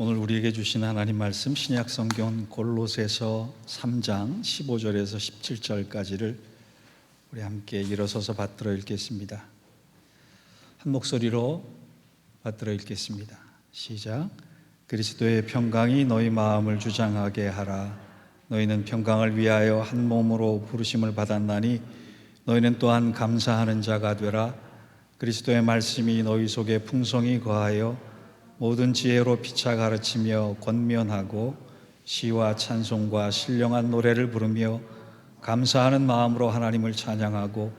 오늘 우리에게 주신 하나님 말씀 신약 성경 골로새서 3장 15절에서 17절까지를 우리 함께 일어서서 받들어 읽겠습니다. 한 목소리로 받들어 읽겠습니다. 시작. 그리스도의 평강이 너희 마음을 주장하게 하라. 너희는 평강을 위하여 한 몸으로 부르심을 받았나니 너희는 또한 감사하는 자가 되라. 그리스도의 말씀이 너희 속에 풍성히 거하여 모든 지혜로 피차 가르치며 권면하고 시와 찬송과 신령한 노래를 부르며 감사하는 마음으로 하나님을 찬양하고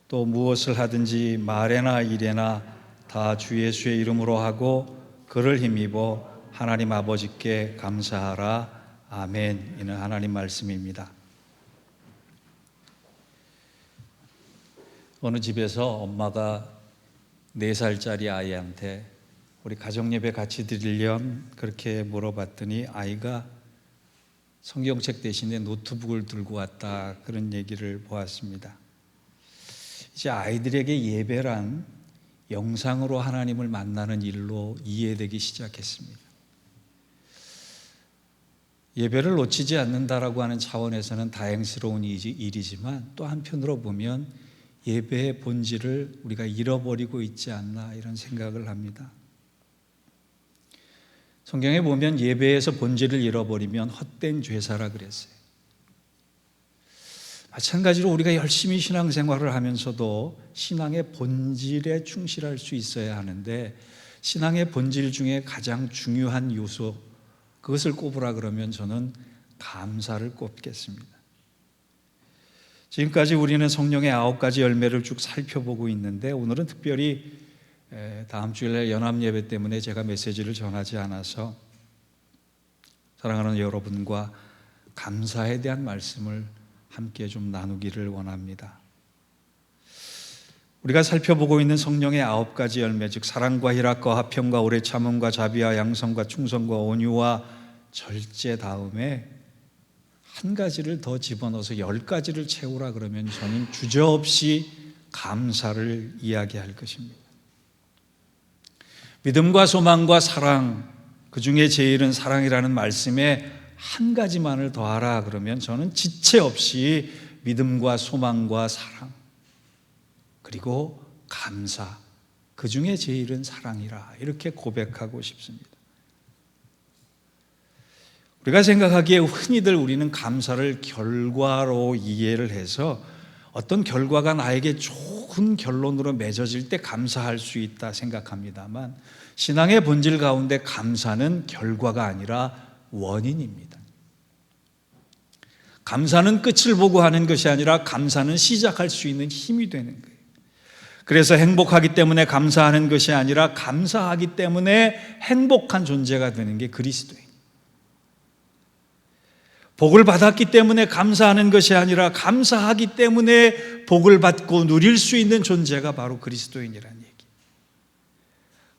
또 무엇을 하든지 말에나 일에나 다 주 예수의 이름으로 하고 그를 힘입어 하나님 아버지께 감사하라. 아멘. 이는 하나님 말씀입니다. 어느 집에서 엄마가 4살짜리 아이한테 우리 가정예배 같이 드리렴 그렇게 물어봤더니 아이가 성경책 대신에 노트북을 들고 왔다, 그런 얘기를 보았습니다. 이제 아이들에게 예배란 영상으로 하나님을 만나는 일로 이해되기 시작했습니다. 예배를 놓치지 않는다라고 하는 차원에서는 다행스러운 일이지만 또 한편으로 보면 예배의 본질을 우리가 잃어버리고 있지 않나, 이런 생각을 합니다. 성경에 보면 예배에서 본질을 잃어버리면 헛된 죄사라 그랬어요. 마찬가지로 우리가 열심히 신앙생활을 하면서도 신앙의 본질에 충실할 수 있어야 하는데, 신앙의 본질 중에 가장 중요한 요소, 그것을 꼽으라 그러면 저는 감사를 꼽겠습니다. 지금까지 우리는 성령의 9가지 열매를 쭉 살펴보고 있는데, 오늘은 특별히 다음 주일날 연합예배 때문에 제가 메시지를 전하지 않아서 사랑하는 여러분과 감사에 대한 말씀을 함께 좀 나누기를 원합니다. 우리가 살펴보고 있는 성령의 9가지 열매, 즉 사랑과 희락과 화평과 오래 참음과 자비와 양성과 충성과 온유와 절제 다음에 한 가지를 더 집어넣어서 10가지를 채우라 그러면 저는 주저없이 감사를 이야기할 것입니다. 믿음과 소망과 사랑, 그 중에 제일은 사랑이라는 말씀에 한 가지만을 더하라 그러면 저는 지체 없이 믿음과 소망과 사랑, 그리고 감사, 그 중에 제일은 사랑이라, 이렇게 고백하고 싶습니다. 우리가 생각하기에 흔히들 우리는 감사를 결과로 이해를 해서 어떤 결과가 나에게 좋은 결론으로 맺어질 때 감사할 수 있다 생각합니다만, 신앙의 본질 가운데 감사는 결과가 아니라 원인입니다. 감사는 끝을 보고 하는 것이 아니라 감사는 시작할 수 있는 힘이 되는 거예요. 그래서 행복하기 때문에 감사하는 것이 아니라 감사하기 때문에 행복한 존재가 되는 게 그리스도예요. 복을 받았기 때문에 감사하는 것이 아니라 감사하기 때문에 복을 받고 누릴 수 있는 존재가 바로 그리스도인이라는 얘기.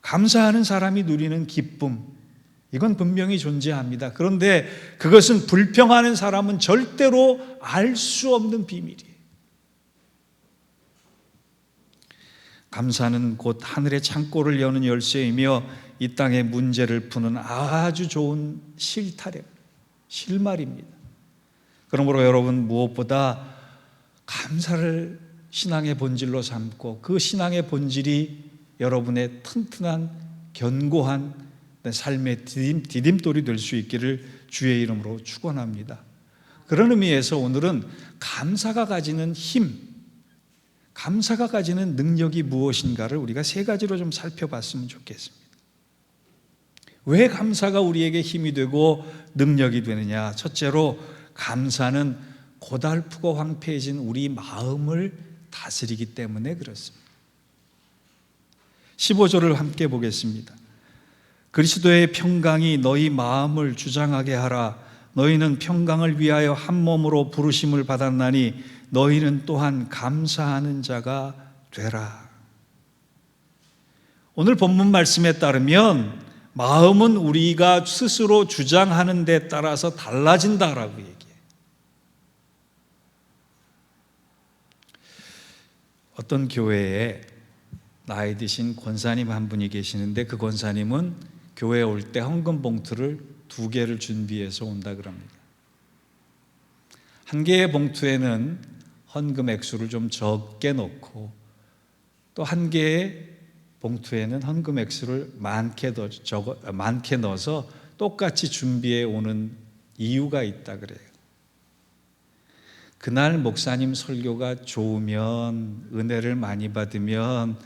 감사하는 사람이 누리는 기쁨, 이건 분명히 존재합니다. 그런데 그것은 불평하는 사람은 절대로 알 수 없는 비밀이에요. 감사는 곧 하늘의 창고를 여는 열쇠이며 이 땅의 문제를 푸는 아주 좋은 실말입니다. 그러므로 여러분, 무엇보다 감사를 신앙의 본질로 삼고 그 신앙의 본질이 여러분의 튼튼한 견고한 삶의 디딤돌이 될 수 있기를 주의 이름으로 축원합니다. 그런 의미에서 오늘은 감사가 가지는 힘, 감사가 가지는 능력이 무엇인가를 우리가 3가지로 좀 살펴봤으면 좋겠습니다. 왜 감사가 우리에게 힘이 되고 능력이 되느냐? 첫째로, 감사는 고달프고 황폐해진 우리 마음을 다스리기 때문에 그렇습니다. 15절을 함께 보겠습니다. 그리스도의 평강이 너희 마음을 주장하게 하라. 너희는 평강을 위하여 한 몸으로 부르심을 받았나니 너희는 또한 감사하는 자가 되라. 오늘 본문 말씀에 따르면 마음은 우리가 스스로 주장하는 데 따라서 달라진다라고 얘기해요. 어떤 교회에 나이 드신 권사님 한 분이 계시는데, 그 권사님은 교회에 올 때 헌금 봉투를 2개를 준비해서 온다 그럽니다. 한 개의 봉투에는 헌금 액수를 좀 적게 넣고 또 한 개의 봉투에는 헌금 액수를 많게 넣어서 똑같이 준비해 오는 이유가 있다 그래요. 그날 목사님 설교가 좋으면, 은혜를 많이 받으면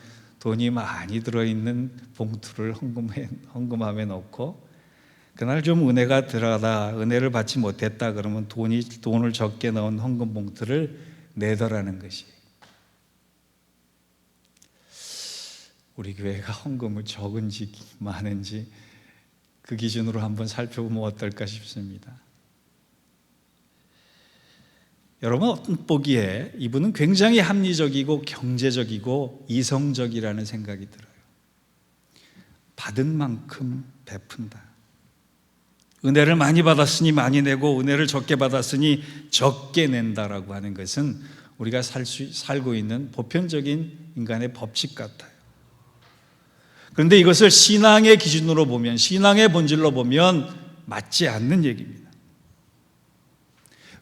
돈이 많이 들어있는 봉투를 헌금함에 넣고, 그날 좀 은혜가 덜하다, 은혜를 받지 못했다 그러면 돈을 적게 넣은 헌금 봉투를 내더라는 것이. 우리 교회가 헌금을 적은지 많은지 그 기준으로 한번 살펴보면 어떨까 싶습니다. 여러분, 어떤 보기에 이분은 굉장히 합리적이고 경제적이고 이성적이라는 생각이 들어요. 받은 만큼 베푼다. 은혜를 많이 받았으니 많이 내고 은혜를 적게 받았으니 적게 낸다라고 하는 것은 우리가 살고 있는 보편적인 인간의 법칙 같아요. 그런데 이것을 신앙의 기준으로 보면, 신앙의 본질로 보면 맞지 않는 얘기입니다.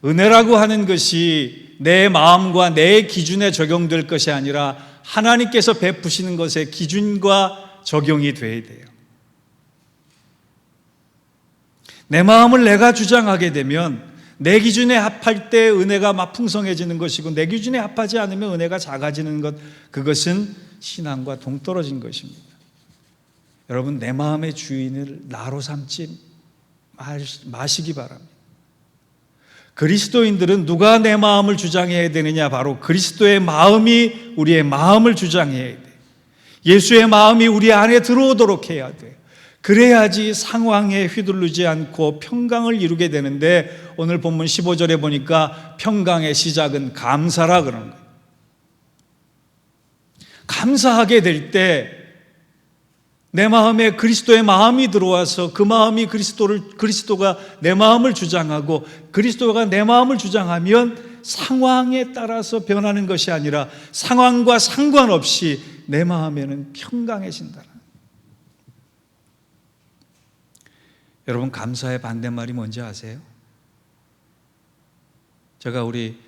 은혜라고 하는 것이 내 마음과 내 기준에 적용될 것이 아니라 하나님께서 베푸시는 것의 기준과 적용이 돼야 돼요. 내 마음을 내가 주장하게 되면 내 기준에 합할 때 은혜가 막 풍성해지는 것이고, 내 기준에 합하지 않으면 은혜가 작아지는 것, 그것은 신앙과 동떨어진 것입니다. 여러분, 내 마음의 주인을 나로 삼지 마시기 바랍니다. 그리스도인들은 누가 내 마음을 주장해야 되느냐? 바로 그리스도의 마음이 우리의 마음을 주장해야 돼. 예수의 마음이 우리 안에 들어오도록 해야 돼. 그래야지 상황에 휘둘리지 않고 평강을 이루게 되는데, 오늘 본문 15절에 보니까 평강의 시작은 감사라 그러는 거예요. 감사하게 될 때 내 마음에 그리스도의 마음이 들어와서 그 마음이 그리스도가 내 마음을 주장하고 그리스도가 내 마음을 주장하면 상황에 따라서 변하는 것이 아니라 상황과 상관없이 내 마음에는 평강해진다. 여러분, 감사의 반대말이 뭔지 아세요? 제가 우리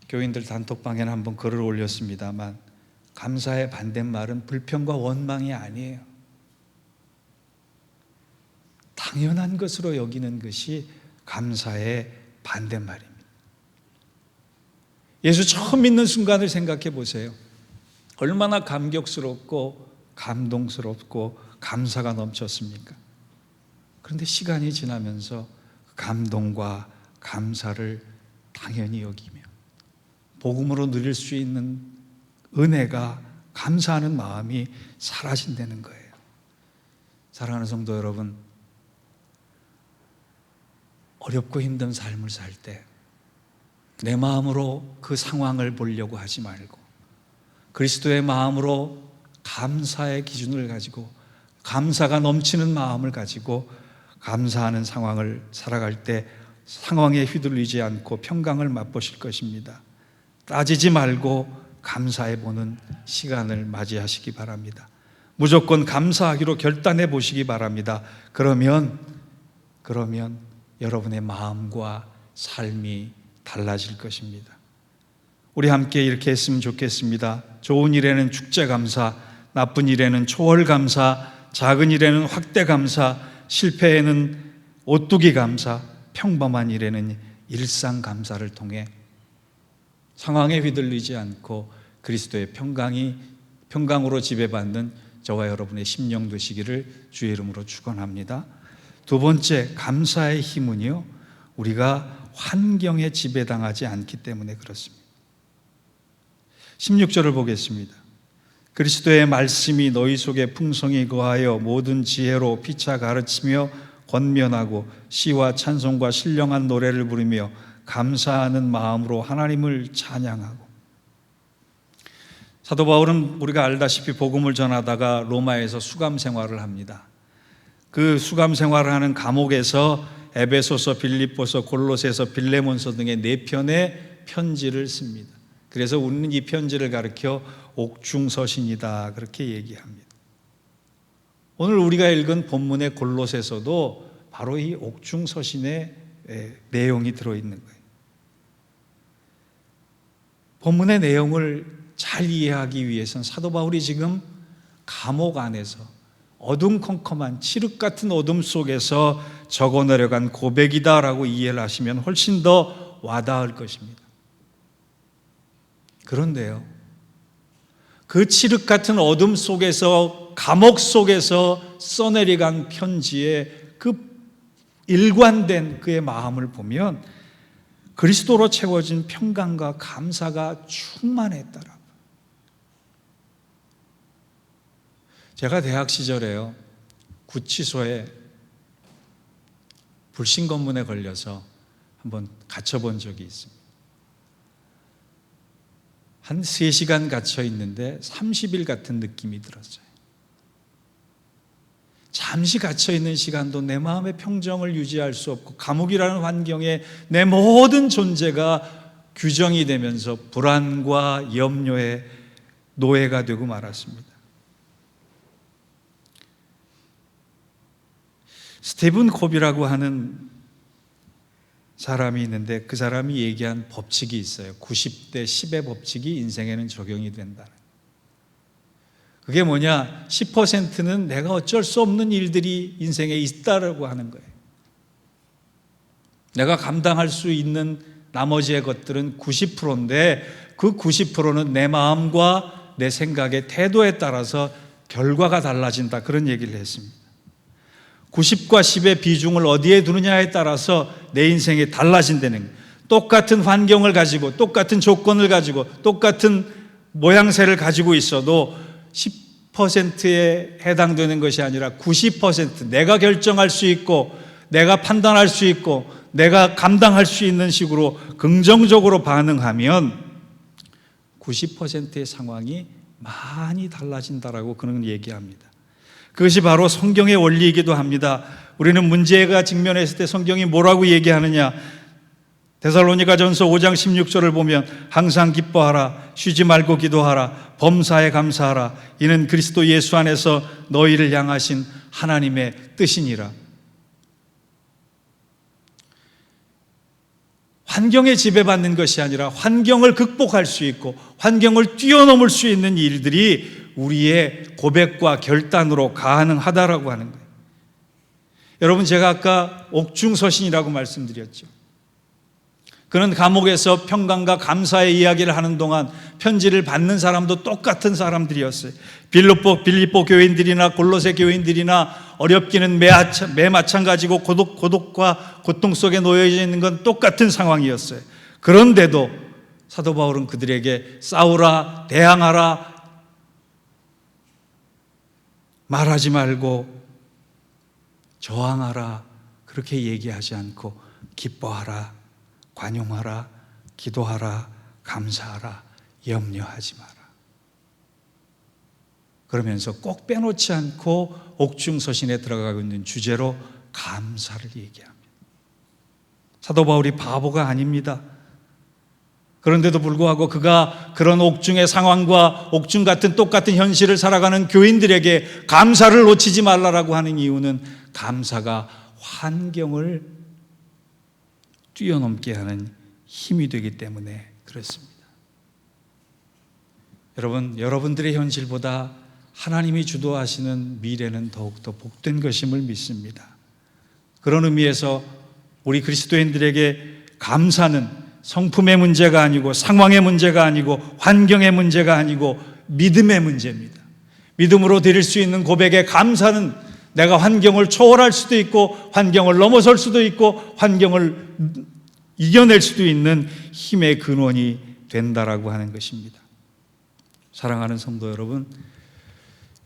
교인들 단톡방에는 한번 글을 올렸습니다만, 감사의 반대말은 불평과 원망이 아니에요. 당연한 것으로 여기는 것이 감사의 반대말입니다. 예수 처음 믿는 순간을 생각해 보세요. 얼마나 감격스럽고 감동스럽고 감사가 넘쳤습니까? 그런데 시간이 지나면서 감동과 감사를 당연히 여기며 복음으로 누릴 수 있는 은혜가, 감사하는 마음이 사라진다는 거예요. 사랑하는 성도 여러분, 어렵고 힘든 삶을 살 때 내 마음으로 그 상황을 보려고 하지 말고 그리스도의 마음으로 감사의 기준을 가지고, 감사가 넘치는 마음을 가지고 감사하는 상황을 살아갈 때 상황에 휘둘리지 않고 평강을 맛보실 것입니다. 따지지 말고 감사해 보는 시간을 맞이하시기 바랍니다. 무조건 감사하기로 결단해 보시기 바랍니다. 그러면 여러분의 마음과 삶이 달라질 것입니다. 우리 함께 이렇게 했으면 좋겠습니다. 좋은 일에는 축제 감사, 나쁜 일에는 초월 감사, 작은 일에는 확대 감사, 실패에는 오뚜기 감사, 평범한 일에는 일상 감사를 통해 상황에 휘둘리지 않고 그리스도의 평강으로 지배받는 저와 여러분의 심령 되시기를 주의 이름으로 축원합니다. 두 번째, 감사의 힘은요, 우리가 환경에 지배당하지 않기 때문에 그렇습니다. 16절을 보겠습니다. 그리스도의 말씀이 너희 속에 풍성히 거하여 모든 지혜로 피차 가르치며 권면하고 시와 찬송과 신령한 노래를 부르며 감사하는 마음으로 하나님을 찬양하고. 사도 바울은 우리가 알다시피 복음을 전하다가 로마에서 수감 생활을 합니다. 그 수감 생활을 하는 감옥에서 에베소서, 빌립보서, 골로새서, 빌레몬서 등의 4편의 편지를 씁니다. 그래서 우리는 이 편지를 가리켜 옥중서신이다 그렇게 얘기합니다. 오늘 우리가 읽은 본문의 골로새서도 바로 이 옥중서신의 내용이 들어있는 거예요. 본문의 내용을 잘 이해하기 위해서는 사도 바울이 지금 감옥 안에서 어둠컴컴한 칠흑 같은 어둠 속에서 적어 내려간 고백이다라고 이해를 하시면 훨씬 더 와닿을 것입니다. 그런데요, 그 칠흑 같은 어둠 속에서, 감옥 속에서 써내려간 편지의 그 일관된 그의 마음을 보면 그리스도로 채워진 평강과 감사가 충만했더라고요. 제가 대학 시절에요, 구치소에 불신 검문에 걸려서 한번 갇혀본 적이 있습니다. 한 3시간 갇혀 있는데 30일 같은 느낌이 들었어요. 잠시 갇혀 있는 시간도 내 마음의 평정을 유지할 수 없고, 감옥이라는 환경에 내 모든 존재가 규정이 되면서 불안과 염려의 노예가 되고 말았습니다. 스티븐 콥이라고 하는 사람이 있는데 그 사람이 얘기한 법칙이 있어요. 90대 10의 법칙이 인생에는 적용이 된다는. 그게 뭐냐? 10%는 내가 어쩔 수 없는 일들이 인생에 있다라고 하는 거예요. 내가 감당할 수 있는 나머지의 것들은 90%인데 그 90%는 내 마음과 내 생각의 태도에 따라서 결과가 달라진다, 그런 얘기를 했습니다. 90과 10의 비중을 어디에 두느냐에 따라서 내 인생이 달라진다는 거예요. 똑같은 환경을 가지고, 똑같은 조건을 가지고, 똑같은 모양새를 가지고 있어도 10%에 해당되는 것이 아니라 90%, 내가 결정할 수 있고, 내가 판단할 수 있고, 내가 감당할 수 있는 식으로 긍정적으로 반응하면 90%의 상황이 많이 달라진다라고 그는 얘기합니다. 그것이 바로 성경의 원리이기도 합니다. 우리는 문제가 직면했을 때 성경이 뭐라고 얘기하느냐? 데살로니가전서 5장 16절을 보면 항상 기뻐하라, 쉬지 말고 기도하라, 범사에 감사하라, 이는 그리스도 예수 안에서 너희를 향하신 하나님의 뜻이니라. 환경에 지배받는 것이 아니라 환경을 극복할 수 있고 환경을 뛰어넘을 수 있는 일들이 우리의 고백과 결단으로 가능하다라고 하는 거예요. 여러분, 제가 아까 옥중서신이라고 말씀드렸죠. 그는 감옥에서 평강과 감사의 이야기를 하는 동안 편지를 받는 사람도 똑같은 사람들이었어요. 빌립보 교인들이나 골로새 교인들이나 어렵기는 매 마찬가지고 고독과 고통 속에 놓여져 있는 건 똑같은 상황이었어요. 그런데도 사도 바울은 그들에게 싸우라, 대항하라, 말하지 말고 저항하라, 그렇게 얘기하지 않고 기뻐하라, 관용하라, 기도하라, 감사하라, 염려하지 마라, 그러면서 꼭 빼놓지 않고 옥중서신에 들어가고 있는 주제로 감사를 얘기합니다. 사도 바울이 바보가 아닙니다. 그런데도 불구하고 그가 그런 옥중의 상황과 옥중 같은 똑같은 현실을 살아가는 교인들에게 감사를 놓치지 말라라고 하는 이유는 감사가 환경을 뛰어넘게 하는 힘이 되기 때문에 그렇습니다. 여러분, 여러분들의 현실보다 하나님이 주도하시는 미래는 더욱더 복된 것임을 믿습니다. 그런 의미에서 우리 그리스도인들에게 감사는 성품의 문제가 아니고 상황의 문제가 아니고 환경의 문제가 아니고 믿음의 문제입니다. 믿음으로 드릴 수 있는 고백의 감사는 내가 환경을 초월할 수도 있고 환경을 넘어설 수도 있고 환경을 이겨낼 수도 있는 힘의 근원이 된다라고 하는 것입니다. 사랑하는 성도 여러분,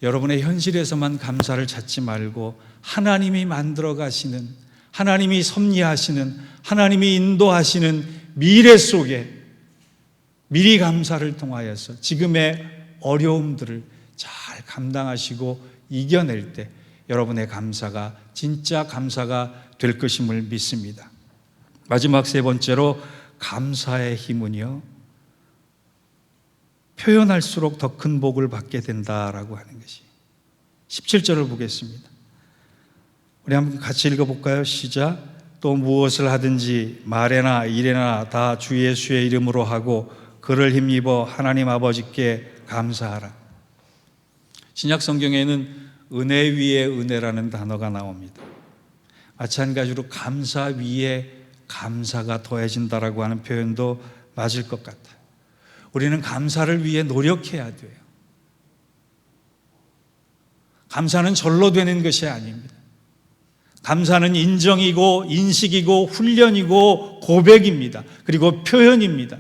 여러분의 현실에서만 감사를 찾지 말고 하나님이 만들어 가시는, 하나님이 섭리하시는, 하나님이 인도하시는 미래 속에 미리 감사를 통하여서 지금의 어려움들을 잘 감당하시고 이겨낼 때 여러분의 감사가 진짜 감사가 될 것임을 믿습니다. 마지막 세 번째로, 감사의 힘은요, 표현할수록 더 큰 복을 받게 된다라고 하는 것이. 17절을 보겠습니다. 우리 한번 같이 읽어볼까요? 시작. 또 무엇을 하든지 말에나 일에나 다 주 예수의 이름으로 하고 그를 힘입어 하나님 아버지께 감사하라. 신약 성경에는 은혜 위에 은혜라는 단어가 나옵니다. 마찬가지로 감사 위에 감사가 더해진다라고 하는 표현도 맞을 것 같아요. 우리는 감사를 위해 노력해야 돼요. 감사는 절로 되는 것이 아닙니다. 감사는 인정이고 인식이고 훈련이고 고백입니다. 그리고 표현입니다.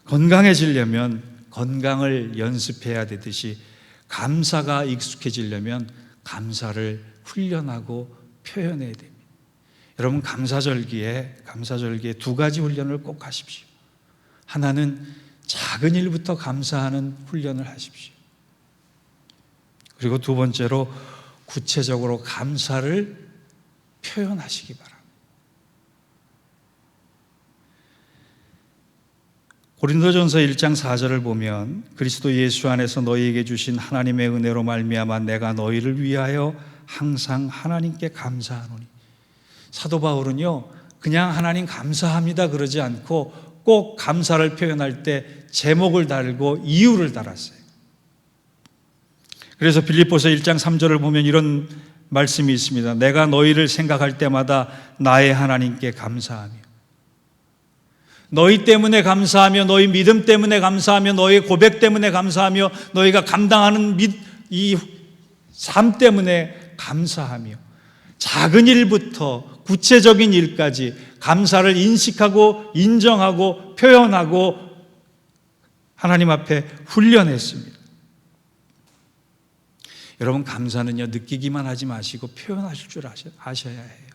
건강해지려면 건강을 연습해야 되듯이 감사가 익숙해지려면 감사를 훈련하고 표현해야 됩니다. 여러분, 감사절기에 두 가지 훈련을 꼭 하십시오. 하나는 작은 일부터 감사하는 훈련을 하십시오. 그리고 두 번째로 구체적으로 감사를 표현하시기 바랍니다. 고린도전서 1장 4절을 보면 그리스도 예수 안에서 너희에게 주신 하나님의 은혜로 말미암아 내가 너희를 위하여 항상 하나님께 감사하노니. 사도 바울은요, 그냥 하나님 감사합니다 그러지 않고 꼭 감사를 표현할 때 제목을 달고 이유를 달았어요. 그래서 빌립보서 1장 3절을 보면 이런 말씀이 있습니다. 내가 너희를 생각할 때마다 나의 하나님께 감사하며, 너희 때문에 감사하며, 너희 믿음 때문에 감사하며, 너희 고백 때문에 감사하며, 너희가 감당하는 이 삶 때문에 감사하며, 작은 일부터 구체적인 일까지 감사를 인식하고 인정하고 표현하고 하나님 앞에 훈련했습니다. 여러분, 감사는요, 느끼기만 하지 마시고 표현하실 줄 아셔야 해요.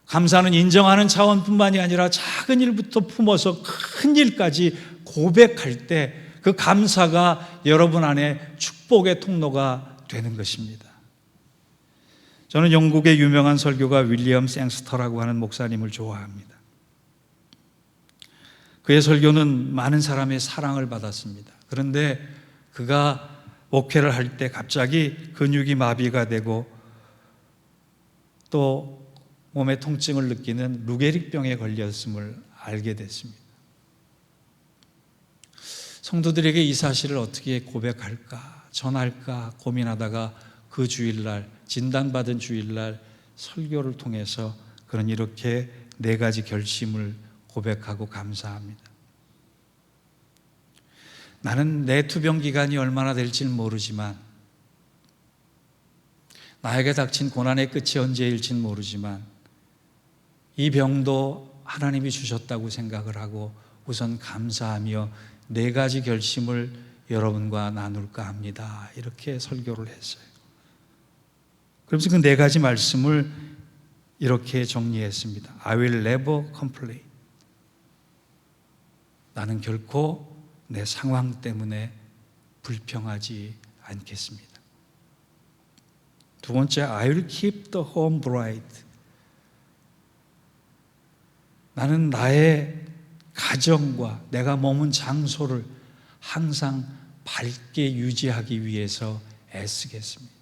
감사는 인정하는 차원뿐만이 아니라 작은 일부터 품어서 큰 일까지 고백할 때 그 감사가 여러분 안에 축복의 통로가 되는 것입니다. 저는 영국의 유명한 설교가 윌리엄 쌩스터라고 하는 목사님을 좋아합니다. 그의 설교는 많은 사람의 사랑을 받았습니다. 그런데 그가 목회를 할 때 갑자기 근육이 마비가 되고 또 몸에 통증을 느끼는 루게릭병에 걸렸음을 알게 됐습니다. 성도들에게 이 사실을 어떻게 고백할까, 전할까 고민하다가 그 주일날, 진단받은 주일날 설교를 통해서 그는 이렇게 4가지 결심을 고백하고 감사합니다. 나는 내 투병 기간이 얼마나 될지는 모르지만, 나에게 닥친 고난의 끝이 언제일지는 모르지만, 이 병도 하나님이 주셨다고 생각을 하고 우선 감사하며 4가지 결심을 여러분과 나눌까 합니다. 이렇게 설교를 했어요. 그러면서 그 4가지 말씀을 이렇게 정리했습니다. I will never complain. 나는 결코 내 상황 때문에 불평하지 않겠습니다. 두 번째, I will keep the home bright. 나는 나의 가정과 내가 머문 장소를 항상 밝게 유지하기 위해서 애쓰겠습니다.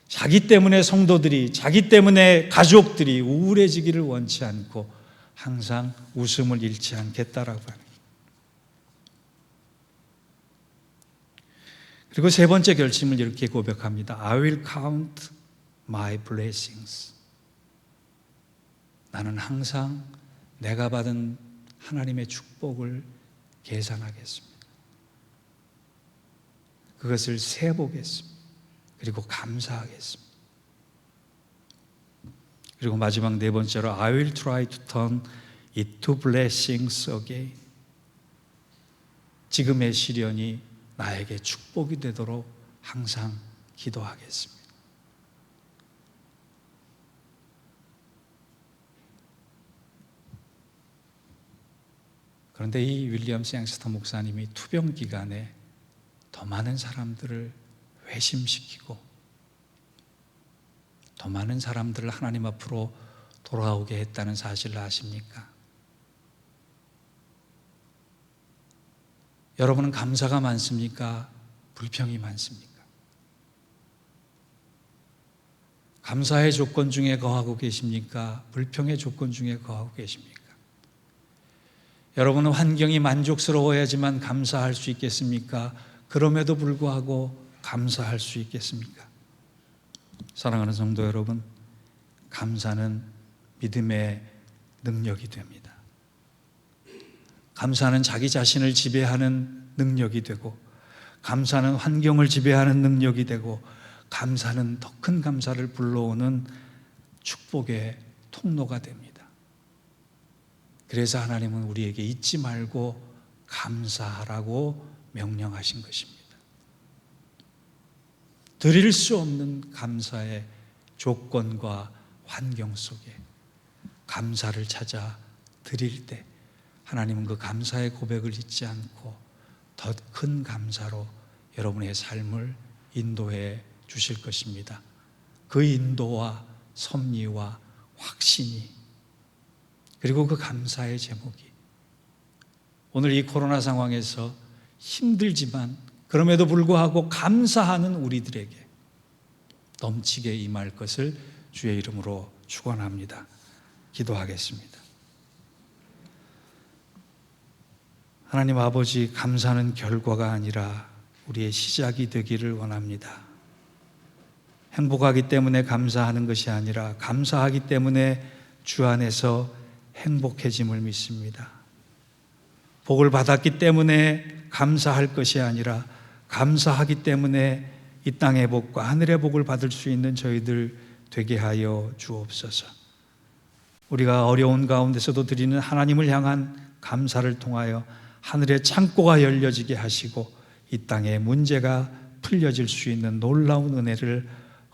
자기 때문에 성도들이, 자기 때문에 가족들이 우울해지기를 원치 않고 항상 웃음을 잃지 않겠다라고 하는. 그리고 3번째 결심을 이렇게 고백합니다. I will count my blessings. 나는 항상 내가 받은 하나님의 축복을 계산하겠습니다. 그것을 세보겠습니다. 그리고 감사하겠습니다. 그리고 마지막 4번째로 I will try to turn it to blessings again. 지금의 시련이 나에게 축복이 되도록 항상 기도하겠습니다. 그런데 이 윌리엄 쌩스터 목사님이 투병 기간에 더 많은 사람들을 회심시키고 더 많은 사람들을 하나님 앞으로 돌아오게 했다는 사실을 아십니까? 여러분은 감사가 많습니까? 불평이 많습니까? 감사의 조건 중에 거하고 계십니까? 불평의 조건 중에 거하고 계십니까? 여러분은 환경이 만족스러워야지만 감사할 수 있겠습니까? 그럼에도 불구하고 감사할 수 있겠습니까? 사랑하는 성도 여러분, 감사는 믿음의 능력이 됩니다. 감사는 자기 자신을 지배하는 능력이 되고, 감사는 환경을 지배하는 능력이 되고, 감사는 더 큰 감사를 불러오는 축복의 통로가 됩니다. 그래서 하나님은 우리에게 잊지 말고 감사하라고 명령하신 것입니다. 드릴 수 없는 감사의 조건과 환경 속에 감사를 찾아 드릴 때 하나님은 그 감사의 고백을 잊지 않고 더 큰 감사로 여러분의 삶을 인도해 주실 것입니다. 그 인도와 섭리와 확신이, 그리고 그 감사의 제목이 오늘 이 코로나 상황에서 힘들지만 그럼에도 불구하고 감사하는 우리들에게 넘치게 임할 것을 주의 이름으로 축원합니다. 기도하겠습니다. 하나님 아버지, 감사는 결과가 아니라 우리의 시작이 되기를 원합니다. 행복하기 때문에 감사하는 것이 아니라 감사하기 때문에 주 안에서 행복해짐을 믿습니다. 복을 받았기 때문에 감사할 것이 아니라 감사하기 때문에 이 땅의 복과 하늘의 복을 받을 수 있는 저희들 되게 하여 주옵소서. 우리가 어려운 가운데서도 드리는 하나님을 향한 감사를 통하여 하늘의 창고가 열려지게 하시고 이 땅의 문제가 풀려질 수 있는 놀라운 은혜를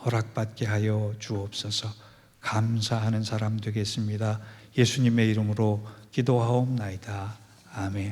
허락받게 하여 주옵소서. 감사하는 사람 되겠습니다. 예수님의 이름으로 기도하옵나이다. 아멘.